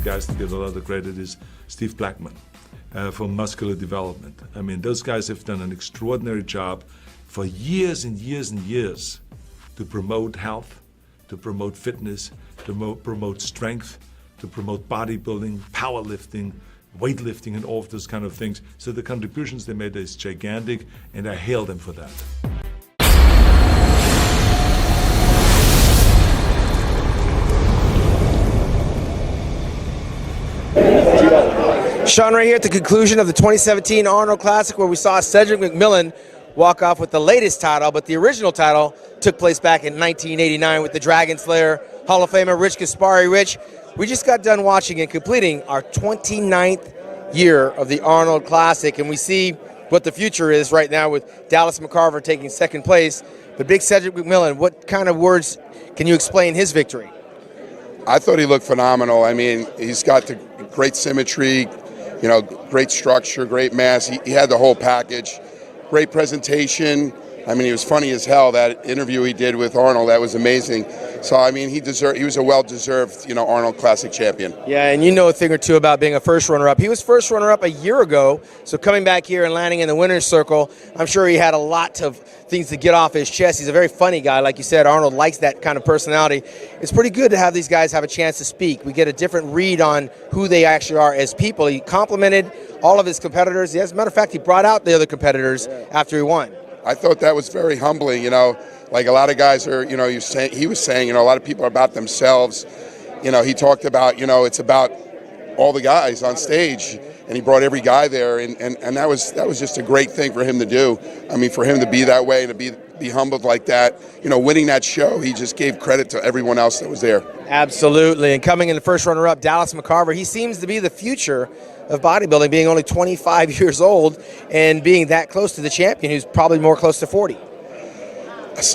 guys that get a lot of credit is Steve Blackman from Muscular Development. I mean, those guys have done an extraordinary job for years and years and years to promote health, to promote fitness, to promote strength, to promote bodybuilding, powerlifting, weightlifting, and all of those kind of things. So the contributions they made is gigantic, and I hail them for that. Sean Ray here at the conclusion of the 2017 Arnold Classic, where we saw Cedric McMillan walk off with the latest title, but the original title took place back in 1989 with the Dragon Slayer Hall of Famer Rich Gaspari. Rich, we just got done watching and completing our 29th year of the Arnold Classic, and we see what the future is right now with Dallas McCarver taking second place. But big Cedric McMillan, what kind of words can you explain his victory? I thought he looked phenomenal. I mean, he's got the great symmetry, you know, great structure, great mass. He had the whole package. Great presentation. I mean, he was funny as hell. That interview he did with Arnold, that was amazing. So, I mean, he was a well-deserved, you know, Arnold Classic champion. Yeah, and you know a thing or two about being a first runner-up. He was first runner-up a year ago, so coming back here and landing in the winner's circle, I'm sure he had a lot of things to get off his chest. He's a very funny guy. Like you said, Arnold likes that kind of personality. It's pretty good to have these guys have a chance to speak. We get a different read on who they actually are as people. He complimented all of his competitors. As a matter of fact, he brought out the other competitors after he won. I thought that was very humbling, you know. Like a lot of guys are, you know, he was saying, you know, a lot of people are about themselves. You know, he talked about, you know, it's about all the guys on stage, and he brought every guy there, and that was just a great thing for him to do. I mean, for him to be that way, to be humbled like that, you know, winning that show, he just gave credit to everyone else that was there. Absolutely, and coming in the first runner-up, Dallas McCarver, he seems to be the future of bodybuilding, being only 25 years old and being that close to the champion, who's probably more close to 40.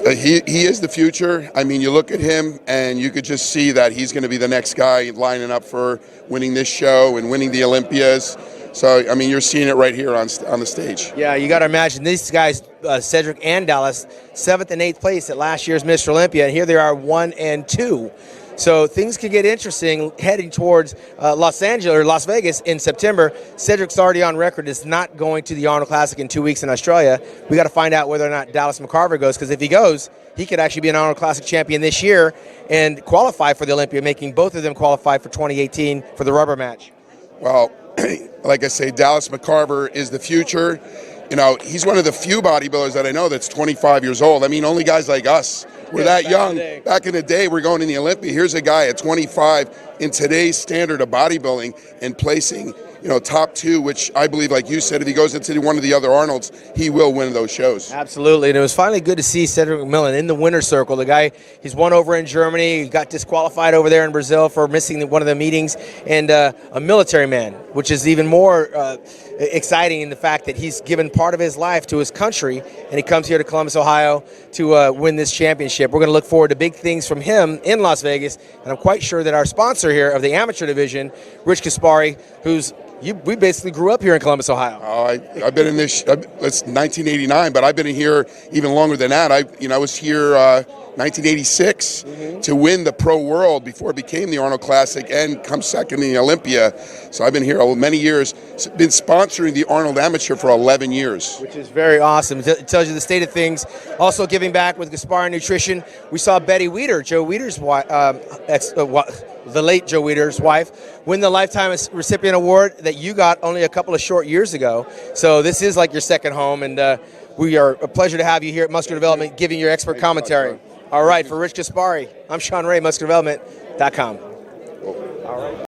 He is the future. I mean, you look at him and you could just see that he's going to be the next guy lining up for winning this show and winning the Olympias. So, I mean, you're seeing it right here on the stage. Yeah, you got to imagine these guys, Cedric and Dallas, 7th and 8th place at last year's Mr. Olympia, and here they are 1 and 2. So things could get interesting heading towards Las Vegas in September. Cedric's already on record is not going to the Arnold Classic in 2 weeks in Australia. We got to find out whether or not Dallas McCarver goes, because if he goes, he could actually be an Arnold Classic champion this year and qualify for the Olympia, making both of them qualify for 2018 for the rubber match. Well, like I say, Dallas McCarver is the future. You know, he's one of the few bodybuilders that I know that's 25 years old. I mean, only guys like us were that young. Back in the day, we're going in the Olympia. Here's a guy at 25 in today's standard of bodybuilding and placing, you know, top 2, which I believe, like you said, if he goes into one of the other Arnolds, he will win those shows. Absolutely, and it was finally good to see Cedric McMillan in the winner's circle. The guy, he's won over in Germany, he got disqualified over there in Brazil for missing one of the meetings, and a military man, which is even more exciting in the fact that he's given part of his life to his country, and he comes here to Columbus, Ohio to win this championship. We're going to look forward to big things from him in Las Vegas, and I'm quite sure that our sponsor here of the amateur division, Rich Gaspari, we basically grew up here in Columbus, Ohio. Oh, I've been in this. It's 1989, but I've been in here even longer than that. I was here 1986 to win the Pro World before it became the Arnold Classic and come second in the Olympia. So I've been here many years. Been sponsoring the Arnold Amateur for 11 years, which is very awesome. It tells you the state of things. Also giving back with Gaspari Nutrition. We saw Betty Weeder, Joe Weeder's wife, the late Joe Weeder's wife, win the Lifetime Recipient Award that you got only a couple of short years ago. So this is like your second home, and we are a pleasure to have you here at Muscular Development giving your expert commentary. All right, for Rich Gaspari, I'm Sean Ray, MuscularDevelopment.com.